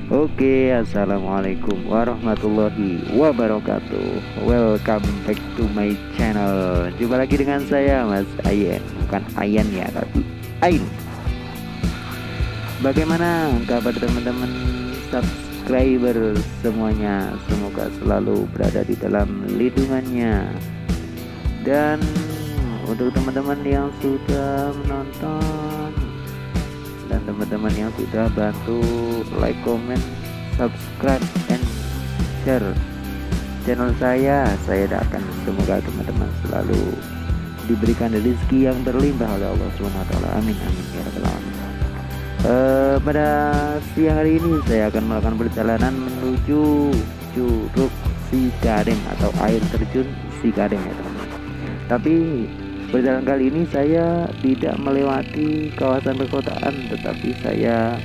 Oke, assalamualaikum warahmatullahi wabarakatuh. Welcome back to my channel. Jumpa lagi dengan saya Mas Ayen, bukan Ayan ya, tapi Ain. Bagaimana kabar teman-teman subscriber semuanya? Semoga selalu berada di dalam lindungannya. Dan untuk teman-teman yang sudah menonton dan teman-teman yang sudah bantu like, comment, subscribe, and share channel saya doakan semoga teman-teman selalu diberikan rezeki yang berlimpah oleh Allah SWT. Amin amin ya rabbal alamin. Pada siang hari ini saya akan melakukan perjalanan menuju Curug Cikarem atau air terjun Cikarem ya teman-teman. Tapi perjalanan kali ini saya tidak melewati kawasan perkotaan, tetapi saya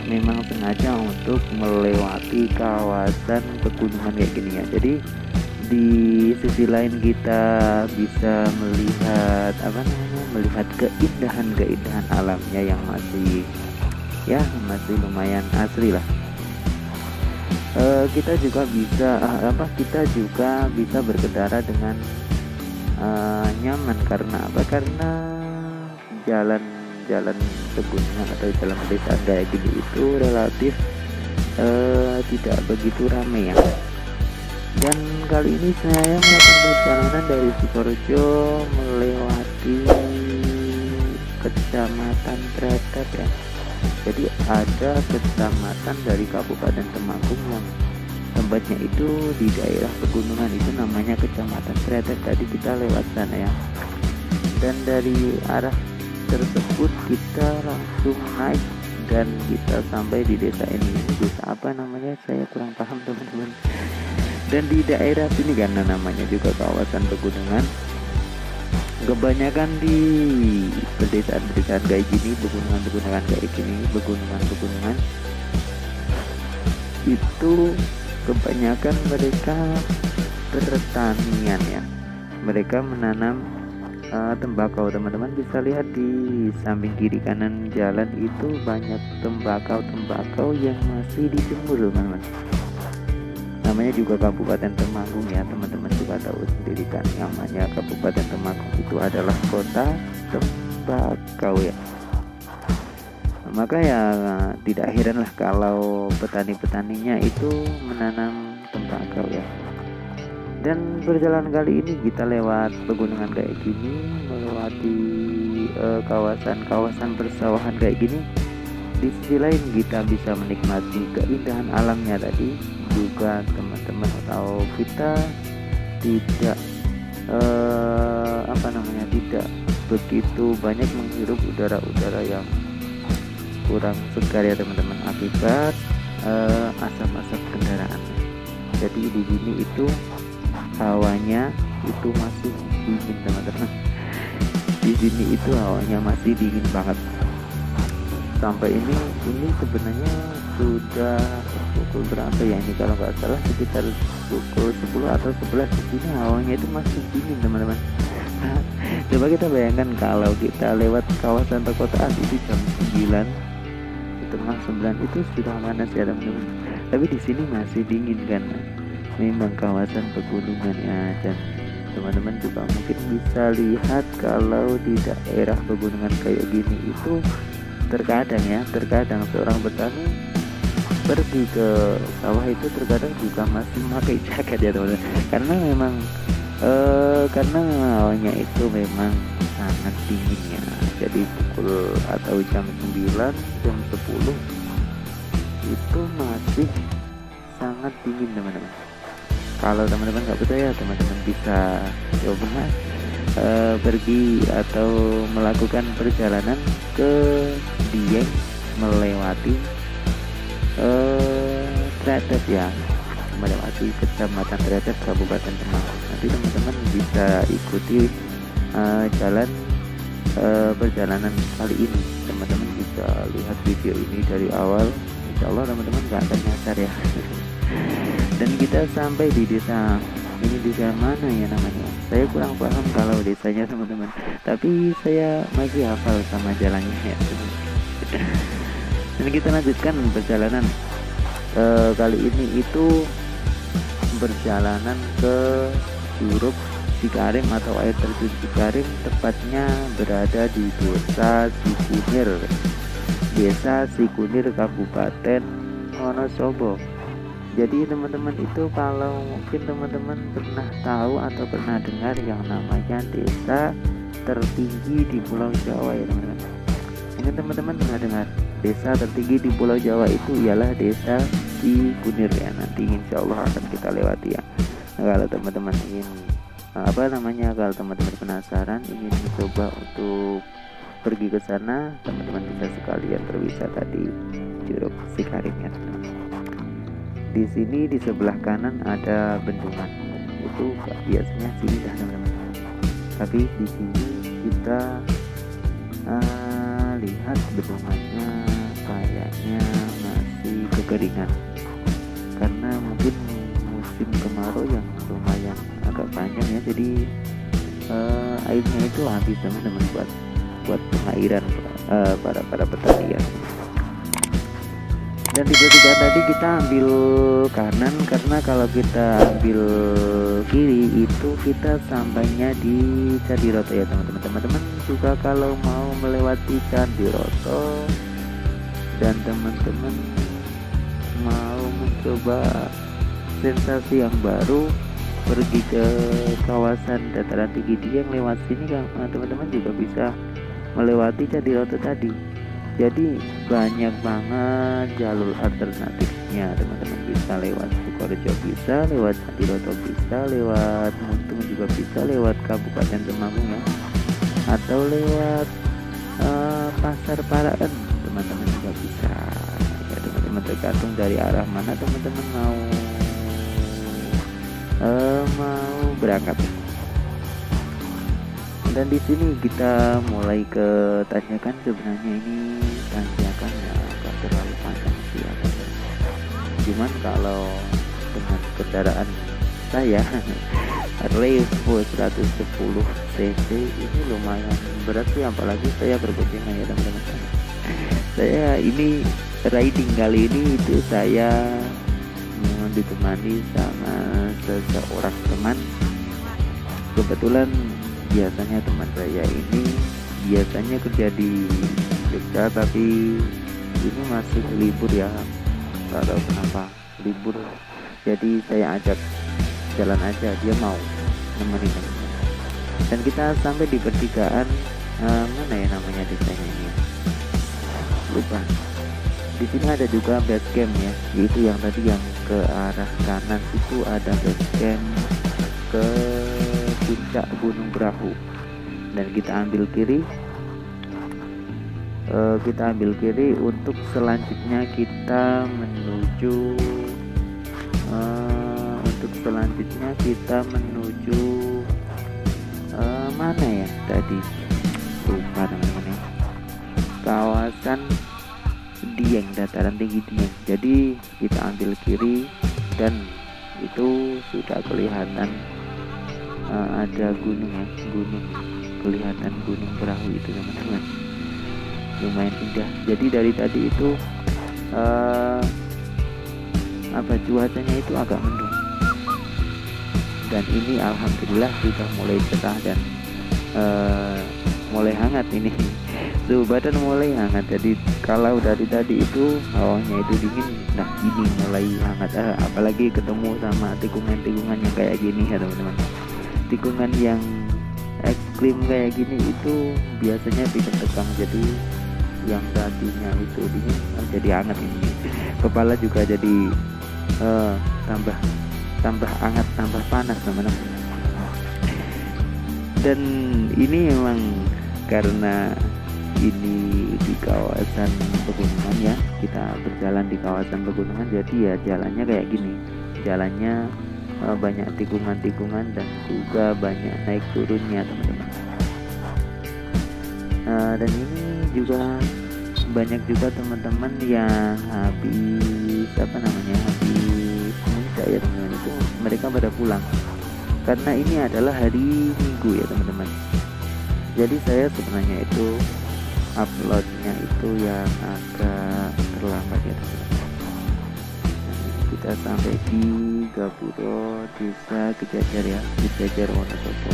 memang sengaja untuk melewati kawasan pegunungan kayak gini ya. Jadi di sisi lain kita bisa melihat melihat keindahan alamnya yang masih lumayan asri lah. Kita juga bisa berkendara dengan nyaman karena jalan pegunungan atau jalan pedesaan kayak gini itu relatif tidak begitu ramai ya. Dan kali ini saya melakukan perjalanan dari Sukorejo melewati Kecamatan Tretet ya. Jadi ada kecamatan dari Kabupaten Temanggung yang tempatnya itu di daerah pegunungan, itu namanya Kecamatan Tretet. Tadi kita lewat sana ya, dan dari arah tersebut kita langsung naik dan kita sampai di desa ini. Desa apa namanya saya kurang paham teman-teman. Dan di daerah sini karena namanya juga kawasan pegunungan, kebanyakan di pedesaan-pedesaan kayak gini, pegunungan itu kebanyakan mereka pertanian ya. Mereka menanam tembakau. Teman-teman bisa lihat di samping kiri kanan jalan itu banyak tembakau yang masih dijemur teman-teman. Namanya juga Kabupaten Temanggung ya, teman-teman juga tahu sendiri kan, namanya Kabupaten Temanggung itu adalah kota tembakau ya. Maka ya tidak heranlah kalau petani-petaninya itu menanam tembakau ya. Dan perjalanan kali ini kita lewat pegunungan kayak gini, melewati kawasan-kawasan persawahan kayak gini. Di sisi lain kita bisa menikmati keindahan alamnya tadi juga teman-teman, atau kita tidak tidak begitu banyak menghirup udara-udara yang kurang segar ya teman-teman, akibat asap-asap kendaraan. Jadi di sini itu hawanya itu masih dingin teman-teman. Di sini itu hawanya masih dingin banget. Sampai ini sebenarnya sudah pukul berapa ya ini, kalau nggak salah sekitar pukul 10 atau 11. Di sini hawanya itu masih dingin teman-teman. Coba kita bayangkan kalau kita lewat kawasan perkotaan itu jam 9, setengah 9 itu sudah panas ya teman-teman. Tapi di sini masih dingin kan, memang kawasan pegunungan ya. Dan teman-teman juga mungkin bisa lihat kalau di daerah pegunungan kayak gini itu terkadang seorang petani pergi ke sawah itu terkadang juga masih memakai jaket ya teman-teman, karena memang karena hawanya itu memang sangat dingin ya. Jadi pukul atau jam 9, jam 10 itu masih sangat dingin teman-teman. Kalau teman-teman nggak percaya, teman-teman bisa coba pergi atau melakukan perjalanan ke Dieng melewati Tretet ya, melewati Kecamatan Tretet Kabupaten Temanggung. Nanti teman-teman bisa ikuti jalan perjalanan kali ini. Teman-teman bisa lihat video ini dari awal, insya Allah teman-teman nggak akan nyasar ya. Dan kita sampai di desa ini, desa mana ya namanya, saya kurang paham kalau desanya teman-teman, tapi saya masih hafal sama jalannya ya. Dan kita lanjutkan perjalanan kali ini itu berjalanan ke Curug Cikarim atau air terjun Cikarim, tepatnya berada di Desa Sikunir, Kabupaten Wonosobo. Jadi teman-teman itu kalau mungkin teman-teman pernah tahu atau pernah dengar yang namanya desa tertinggi di Pulau Jawa ya teman-teman. Mungkin teman-teman pernah dengar desa tertinggi di Pulau Jawa itu ialah desa Sikunir ya. Nanti insya Allah akan kita lewati ya. Nah, kalau teman-teman ingin kalau teman-teman penasaran ingin mencoba untuk pergi ke sana, teman-teman bisa sekalian berwisata di Curug Cikarim ya teman-teman. Di sini di sebelah kanan ada bendungan, itu biasanya sini dah teman-teman. Tapi di sini kita lihat bendungannya kayaknya masih kekeringan, karena mungkin musim kemarau yang lumayan agak panjang ya. Jadi airnya itu habis teman-teman buat pengairan para petani ya. Dan di pertigaan tadi kita ambil kanan, karena kalau kita ambil kiri itu kita sampainya di Candiroto ya teman-teman. Teman-teman juga kalau mau melewati Candiroto dan teman-teman mau mencoba sensasi yang baru, pergi ke kawasan dataran tinggi Dieng lewat sini kan teman-teman juga bisa melewati Candiroto tadi. Jadi banyak banget jalur alternatifnya teman-teman, bisa lewat Sukorejo, bisa lewat Candiroto, bisa lewat Muntung, juga bisa lewat Kabupaten Temanggung ya, atau lewat Pasar Paraen teman-teman juga bisa ya teman-teman, tergantung dari arah mana teman-teman mau berangkat. Dan di sini kita mulai ke tanjakan. Sebenarnya ini tanjakannya agak terlalu panjang sih ya. Cuman kalau dengan kendaraan saya Revo 110 cc ini lumayan berat sih, apalagi saya berboncengan ya teman-teman. Saya ini riding kali ini itu saya ditemani sama seseorang teman. Kebetulan biasanya teman saya ini biasanya kerja di Jogja, tapi ini masih libur ya, nggak tahu kenapa libur, jadi saya ajak jalan aja, dia mau nemenin. Dan kita sampai di pertigaan mana ya namanya desanya ini, lupa. Di sini ada juga base camp ya, yaitu yang tadi yang ke arah kanan itu ada base camp ke puncak Gunung Perahu. Dan kita ambil kiri, untuk selanjutnya kita menuju mana ya tadi, lupa teman-teman ya, kawasan Dieng, dataran tinggi Dieng. Jadi kita ambil kiri dan itu sudah kelihatan ada gunung ya, kelihatan Gunung Perahu itu teman-teman, lumayan indah. Jadi dari tadi itu cuacanya itu agak mendung, dan ini alhamdulillah sudah mulai cerah dan mulai hangat ini. Suhu badan mulai hangat. Jadi kalau dari tadi itu hawanya itu dingin, nah ini mulai hangat. Apalagi ketemu sama tikungan-tikungan yang kayak gini ya teman-teman. Tikungan yang ekstrim kayak gini itu biasanya bikin tegang. Jadi yang tadinya itu dingin jadi hangat ini. Kepala juga jadi tambah hangat, tambah panas teman-teman. Dan ini memang karena ini di kawasan pegunungan ya, kita berjalan di kawasan pegunungan, jadi ya jalannya kayak gini, jalannya banyak tikungan-tikungan dan juga banyak naik turunnya teman-teman. Dan ini juga banyak juga teman-teman yang habis muncak ya teman-teman, itu mereka pada pulang karena ini adalah hari Minggu ya teman-teman. Jadi saya sebenarnya itu uploadnya itu yang agak terlambat ya teman-teman. kita sampai di Gapuro Desa Kejajar ya, Kejajar Wonosobo.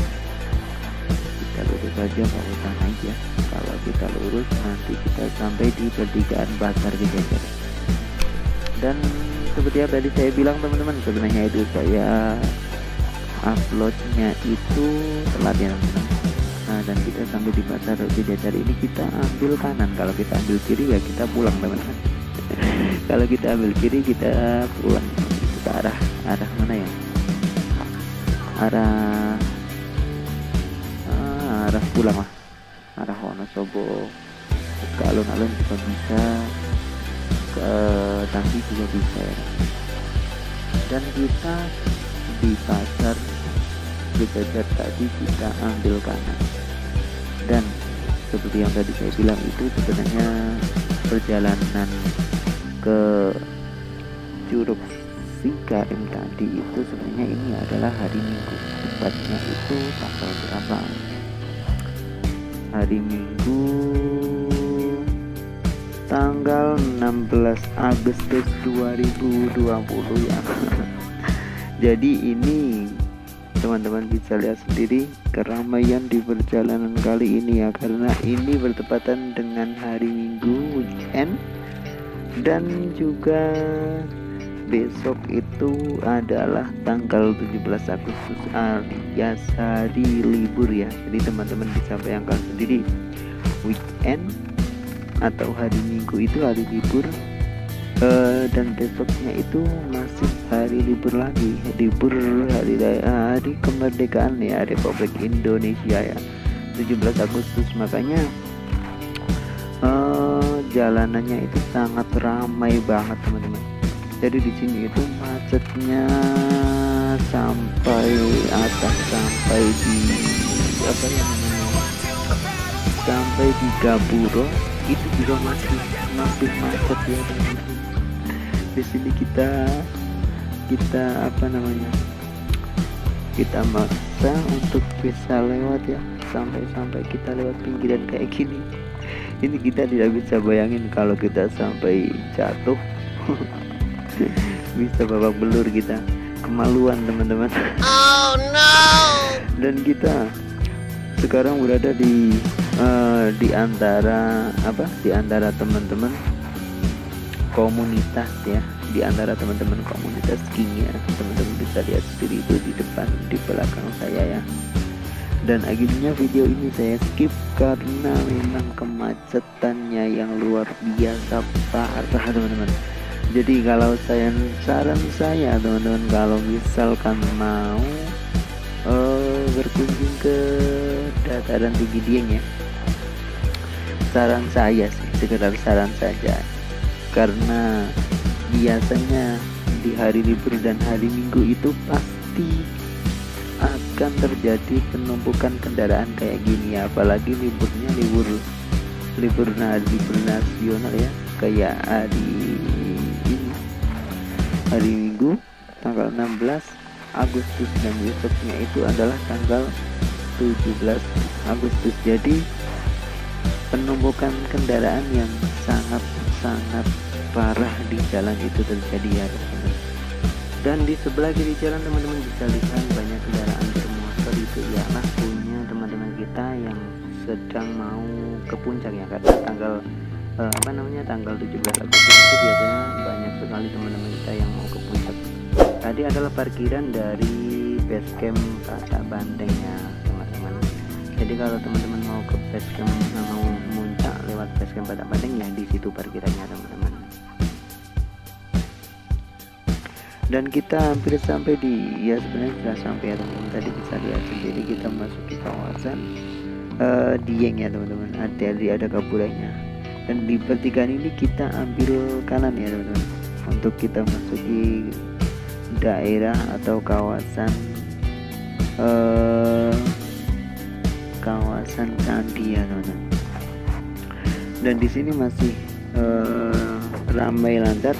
Kita lurus saja, nggak usah naik ya. Kalau kita lurus nanti kita sampai di pertigaan Pasar Kejajar. Dan seperti yang tadi saya bilang teman-teman, sebenarnya itu saya uploadnya itu telat ya teman-teman. Nah, dan kita sampai di Pasar Kejajar ini kita ambil kanan. Kalau kita ambil kiri ya kita pulang teman-teman. Kalau kita ambil kiri kita pulang ke arah mana ya? Arah pulang lah. Arah Wonosobo, ke alun-alun juga bisa, ke Tangki juga bisa ya. Dan kita di Pasar Kejajar tadi kita ambil kanan. Dan seperti yang tadi saya bilang itu sebenarnya perjalanan ke Curug Cikaim tadi itu sebenarnya ini adalah hari Minggu, tepatnya itu tanggal berapa? Hari Minggu tanggal 16 Agustus 2020 ya. Jadi ini teman-teman bisa lihat sendiri keramaian di perjalanan kali ini ya, karena ini bertepatan dengan hari Minggu weekend, dan juga besok itu adalah tanggal 17 Agustus alias hari libur ya. Jadi teman-teman bisa bayangkan sendiri, weekend atau hari Minggu itu hari libur, dan besoknya itu masih hari libur lagi, libur hari kemerdekaan ya Republik Indonesia ya, 17 Agustus. Makanya jalanannya itu sangat ramai banget teman-teman. Jadi di sini itu macetnya sampai atas, sampai di apa yang namanya, sampai di Gapuro itu juga masih macet ya teman-teman. Di sini kita apa namanya, kita maksa untuk bisa lewat ya, sampai kita lewat pinggiran kayak gini. Ini kita tidak bisa bayangin kalau kita sampai jatuh bisa babak belur, kita kemaluan teman-teman. Oh no. Dan kita sekarang berada di antara teman-teman komunitas ya, di antara teman-teman komunitas skiing ya. Teman-teman bisa lihat sendiri itu di depan, di belakang saya ya. Dan akhirnya video ini saya skip karena memang kemacetannya yang luar biasa parah teman-teman. Jadi kalau saran saya teman-teman, kalau misalkan mau berkunjung ke dataran tinggi Dieng ya, saran saya sih, sekedar saran saja, karena biasanya di hari libur dan hari Minggu itu pasti akan terjadi penumpukan kendaraan kayak gini ya. Apalagi liburnya libur nasional ya, kayak hari Minggu tanggal 16 Agustus dan besoknya itu adalah tanggal 17 Agustus. Jadi penumpukan kendaraan yang sangat parah di jalan itu terjadi ya teman-teman. Dan di sebelah kiri jalan teman-teman bisa lihat banyak kendaraan bermotor, itu ialah punya teman-teman kita yang sedang mau ke puncak ya, karena tanggal tanggal 17 Agustus itu biasanya banyak sekali teman-teman kita yang mau ke puncak. Tadi adalah parkiran dari basecamp Padak Banteng ya teman-teman. Jadi kalau teman-teman mau ke basecamp, mau muncak lewat basecamp Padak Banteng ya, di situ parkirannya teman-teman. Dan kita hampir sampai sebenarnya sudah sampai ya teman-teman. Tadi bisa lihat sendiri kita masuk di kawasan Dieng ya teman-teman. Ada gapuranya. Dan di pertigaan ini kita ambil kanan ya teman-teman, untuk kita masuki daerah atau kawasan candi ya teman-teman. Dan di sini masih ramai lancar.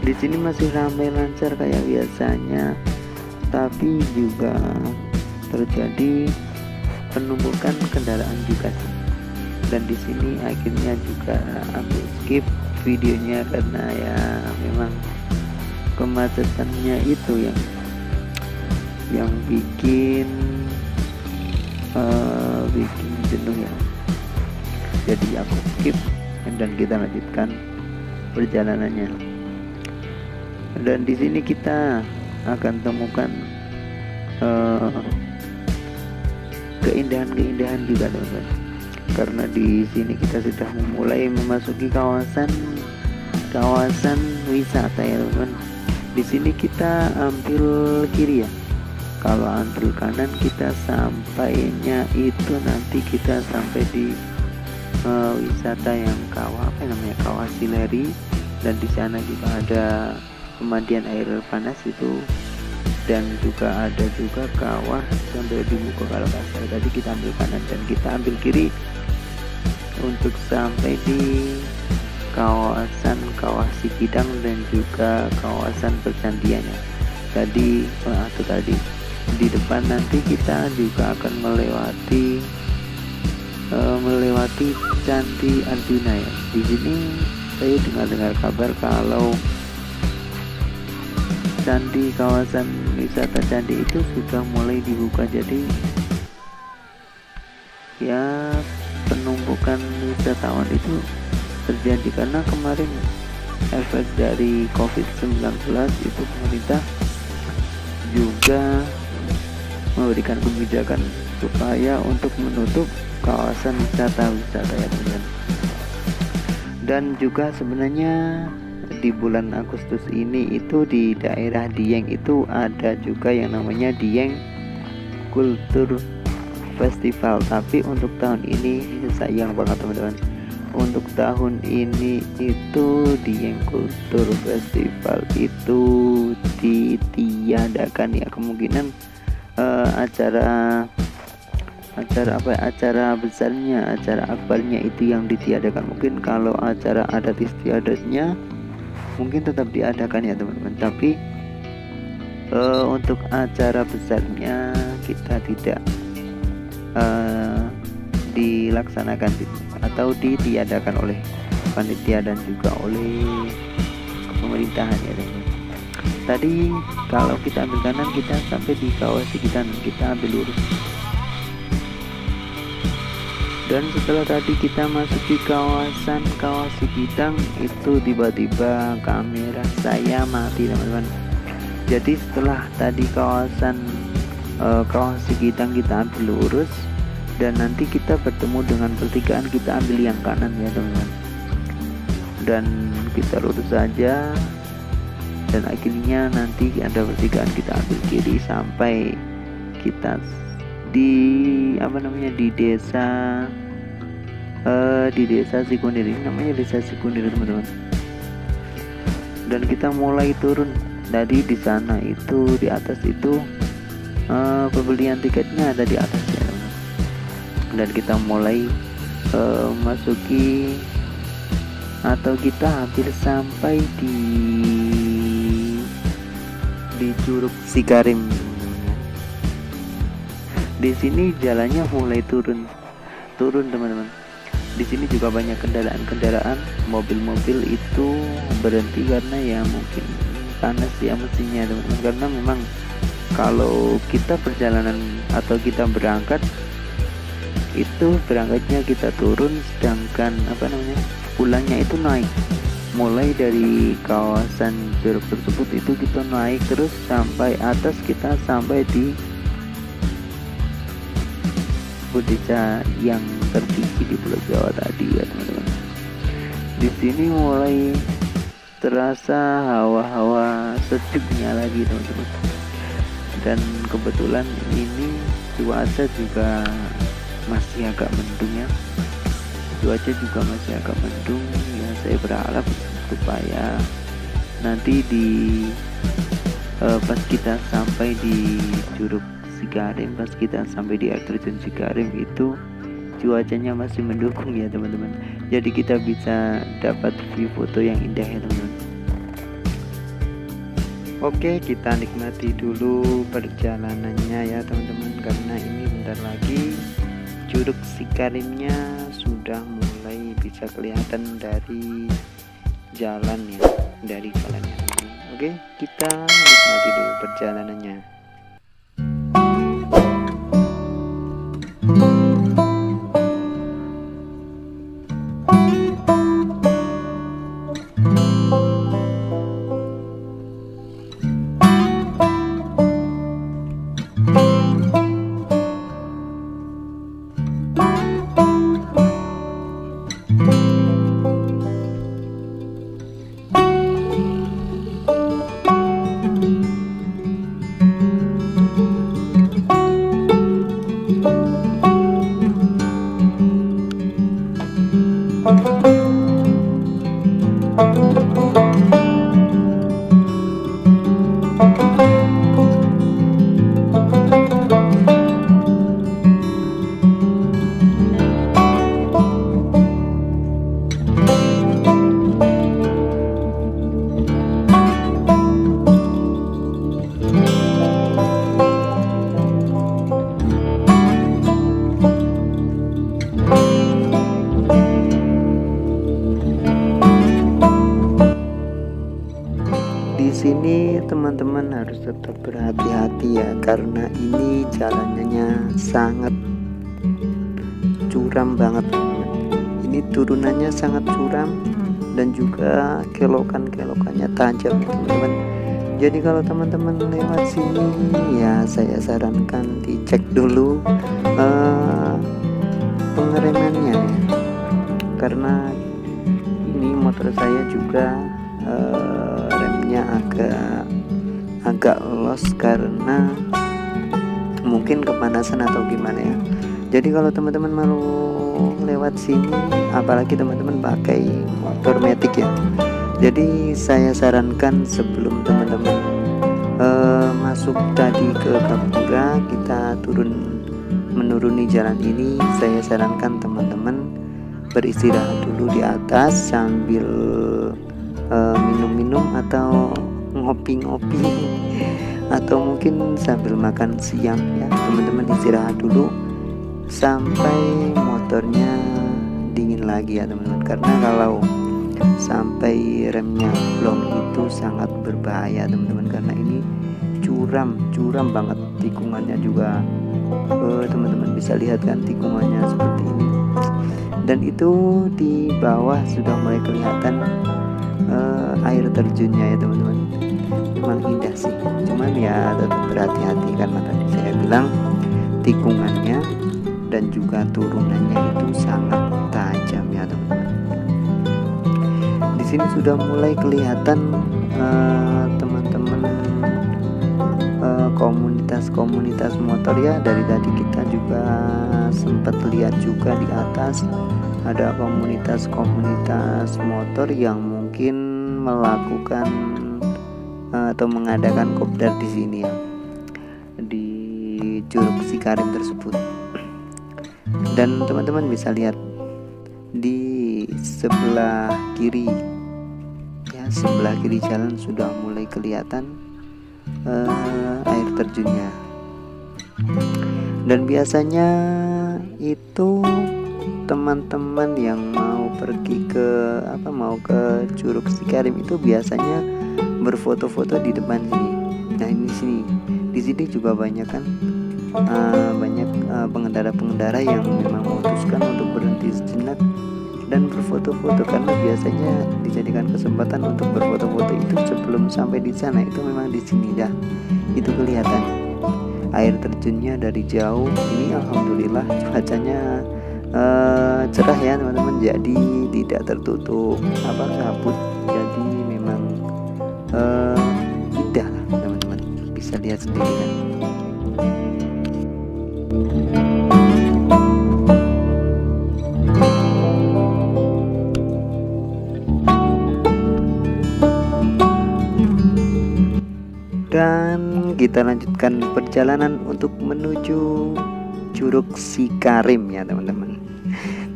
Di sini masih ramai lancar kayak biasanya, tapi juga terjadi penumpukan kendaraan juga sih. Dan di sini akhirnya juga aku skip videonya karena ya memang kemacetannya itu yang bikin jenuh ya. Jadi aku skip dan kita lanjutkan perjalanannya. Dan di sini kita akan temukan keindahan-keindahan juga teman-teman. Karena di sini kita sudah mulai memasuki kawasan wisata ya teman-teman. Di sini kita ambil kiri ya. Kalau ambil kanan kita sampainya itu nanti kita sampai di wisata yang kawah Sileri, dan di sana juga ada pemandian air panas itu, dan juga ada juga kawah sampai di Muko kalau nggak salah. Tadi kita ambil kanan dan kita ambil kiri untuk sampai di kawasan Kawah Sikidang dan juga kawasan percandiannya. Tadi di depan nanti kita juga akan melewati Candi Arjuna ya. Di sini saya dengar kabar kalau kawasan wisata candi itu sudah mulai dibuka, jadi ya penumpukan wisatawan itu terjadi karena kemarin efek dari COVID-19 itu pemerintah juga memberikan kebijakan supaya untuk menutup kawasan wisata ya teman-teman. Dan juga sebenarnya di bulan Agustus ini itu di daerah Dieng itu ada juga yang namanya Dieng Kultur Festival, tapi untuk tahun ini sayang banget teman-teman, untuk tahun ini itu Dieng Kultur Festival itu ditiadakan ya. Kemungkinan acara besarnya, acara akbarnya itu yang ditiadakan. Mungkin kalau acara adat istiadatnya mungkin tetap diadakan ya teman-teman, tapi untuk acara besarnya kita tidak dilaksanakan atau ditiadakan oleh panitia dan juga oleh pemerintahan ya teman-teman. Tadi kalau kita ambil kanan kita sampai di Kawah Sikidang, kita ambil lurus. Dan setelah tadi kita masuki kawasan Kawah Sikidang itu tiba-tiba kamera saya mati teman-teman. Jadi setelah tadi kawasan Kawah Sikidang kita ambil lurus, dan nanti kita bertemu dengan pertigaan, kita ambil yang kanan ya teman-teman. Dan kita lurus saja, dan akhirnya nanti ada pertigaan kita ambil kiri sampai kita di desa Sikunir. Ini namanya desa Sikunir teman-teman. Dan kita mulai turun tadi di sana itu, di atas itu pembelian tiketnya ada di atas ya teman-teman. Dan kita mulai masuki atau kita hampir sampai di Curug Cikarim. Di sini jalannya mulai turun teman-teman. Di sini juga banyak kendaraan, mobil-mobil itu berhenti karena ya mungkin panas ya mesinnya teman-teman. Karena memang kalau kita perjalanan atau kita berangkat itu berangkatnya kita turun, sedangkan pulangnya itu naik. Mulai dari kawasan Curug tersebut itu kita naik terus sampai atas, kita sampai di desa yang tertinggi di Pulau Jawa tadi ya teman-teman. Di sini mulai terasa hawa-hawa sejuknya lagi teman-teman. Dan kebetulan ini cuaca juga masih agak mendung ya. Ya, saya berharap supaya nanti pas kita sampai di Curug Cikarim, pas kita sampai di air terjun Cikarim itu cuacanya masih mendukung ya teman-teman. Jadi kita bisa dapat view foto yang indah ya teman-teman. Oke, kita nikmati dulu perjalanannya ya teman-teman, karena ini bentar lagi Curug Cikarimnya sudah mulai bisa kelihatan dari jalannya dari jalannya. Oke, kita nikmati dulu perjalanannya. Di sini teman-teman harus tetap berhati-hati ya, karena ini jalannya sangat curam banget. Ini turunannya sangat curam dan juga kelokan-kelokannya tajam ya teman-teman. Jadi kalau teman-teman lewat sini ya saya sarankan dicek dulu pengeremannya ya, karena ini motor saya juga remnya agak los karena mungkin kepanasan atau gimana ya. Jadi kalau teman-teman mau lewat sini, apalagi teman-teman pakai motor matic ya, jadi saya sarankan sebelum teman-teman masuk tadi ke Gapura, kita menuruni jalan ini, saya sarankan teman-teman beristirahat dulu di atas sambil minum-minum atau ngopi-ngopi atau mungkin sambil makan siang ya. Teman-teman istirahat dulu sampai motornya dingin lagi ya teman-teman, karena kalau sampai remnya blong itu sangat berbahaya teman-teman, karena ini curam banget, tikungannya juga teman-teman bisa lihat kan tikungannya seperti ini, dan itu di bawah sudah mulai kelihatan air terjunnya ya teman-teman. Memang indah sih, cuman ya tetap berhati-hati karena tadi saya bilang tikungannya dan juga turunannya itu sangat tajam ya teman-teman. Di sini sudah mulai kelihatan teman-teman komunitas motor ya. Dari tadi kita juga sempat lihat juga di atas ada komunitas motor yang mungkin melakukan atau mengadakan kopdar di sini ya, di Curug Cikarim tersebut. Dan teman-teman bisa lihat di sebelah kiri ya, sebelah kiri jalan sudah mulai kelihatan air terjunnya. Dan biasanya itu teman-teman yang mau pergi ke mau ke Curug Cikarim itu biasanya berfoto-foto di depan sini. Nah ini di sini juga banyak kan banyak pengendara-pengendara yang memang memutuskan untuk berhenti sejenak dan berfoto-foto, karena biasanya dijadikan kesempatan untuk berfoto-foto itu sebelum sampai di sana. Itu memang di sini dah itu kelihatan air terjunnya dari jauh. Ini alhamdulillah cuacanya cerah ya teman-teman, jadi tidak tertutup kabut, jadi memang indah lah teman-teman, bisa lihat sendiri kan. Dan kita lanjutkan perjalanan untuk menuju Curug Cikarim ya teman-teman.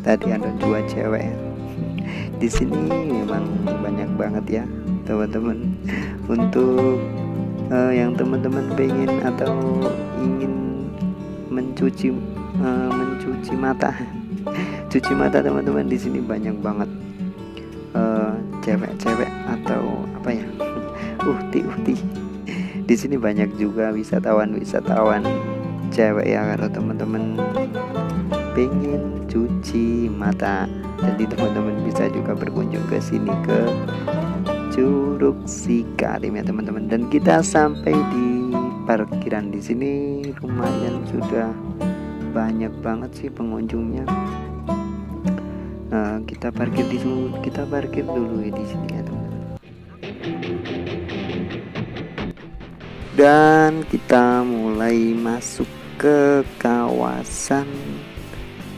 Tadi ada 2 cewek di sini, memang banyak banget ya teman-teman. Untuk yang teman-teman pengen atau ingin mencuci mata cuci mata teman-teman, di sini banyak banget cewek-cewek atau apa ya, uhti di sini banyak juga wisatawan cewek ya. Kalau teman-teman pengen cuci mata, jadi teman-teman bisa juga berkunjung ke sini, ke Curug Cikarim ya teman-teman. Dan kita sampai di parkiran. Di sini lumayan sudah banyak banget sih pengunjungnya. Kita parkir dulu ya di sini ya teman-teman. Dan kita mulai masuk ke kawasan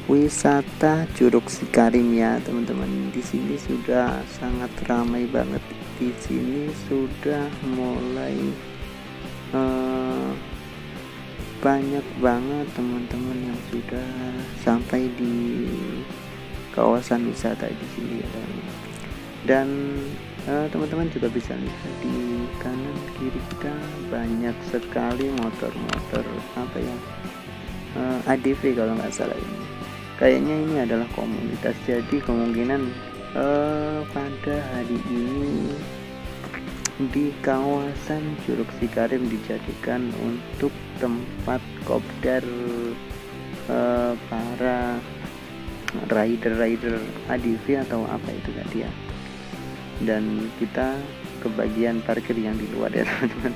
wisata Curug Cikarim ya teman-teman. Di sini sudah sangat ramai banget. Di sini sudah mulai banyak banget teman-teman yang sudah sampai di kawasan wisata di sini ya. Dan teman-teman juga bisa lihat di kanan kiri kita banyak sekali motor-motor apa ya, ADV kalau nggak salah. Ini kayaknya ini adalah komunitas, jadi kemungkinan pada hari ini di kawasan Curug Cikarim dijadikan untuk tempat kopdar para rider ADV atau apa itu tadi ya. Dan kita ke bagian parkir yang di luar ya teman-teman,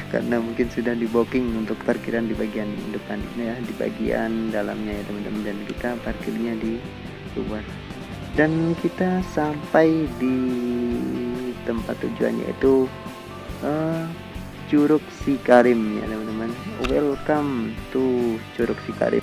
karena mungkin sudah di booking untuk parkiran di bagian depan ya, di bagian dalamnya ya teman-teman, dan kita parkirnya di luar. Dan kita sampai di tempat tujuan, yaitu Curug Cikarim ya teman-teman. Welcome to Curug Cikarim.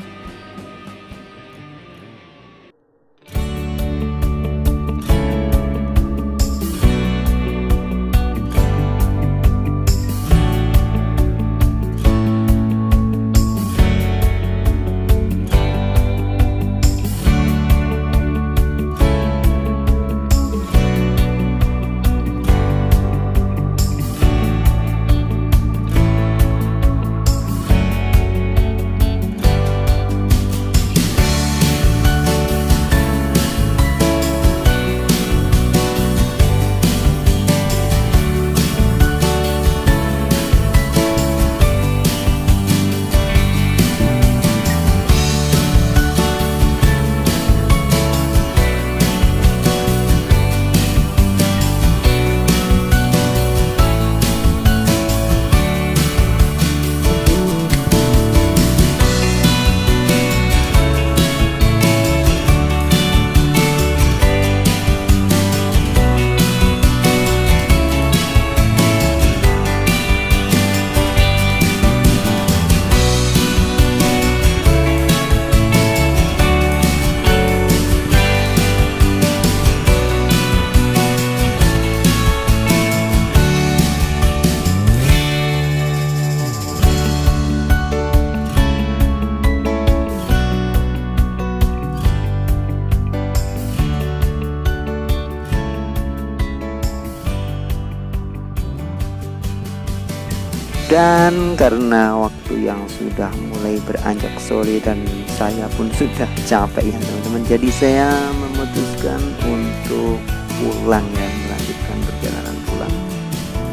Dan karena waktu yang sudah mulai beranjak sore dan saya pun sudah capek ya teman-teman, jadi saya memutuskan untuk pulang ya, melanjutkan perjalanan pulang.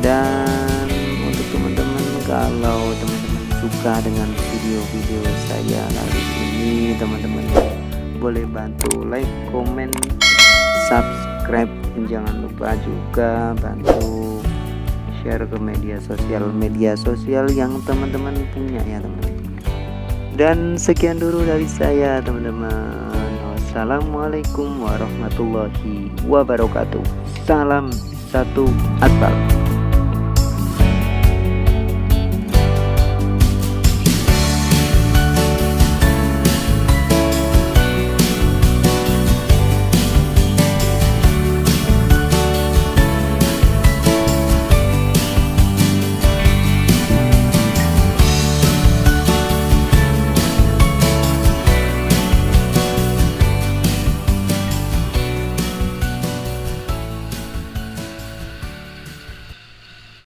Dan untuk teman-teman, kalau teman-teman suka dengan video-video saya kali ini, teman-teman boleh bantu like, komen, subscribe, dan jangan lupa juga bantu share ke media sosial yang teman-teman punya ya teman-teman. Dan sekian dulu dari saya teman-teman. Wassalamualaikum warahmatullahi wabarakatuh. Salam satu aspal.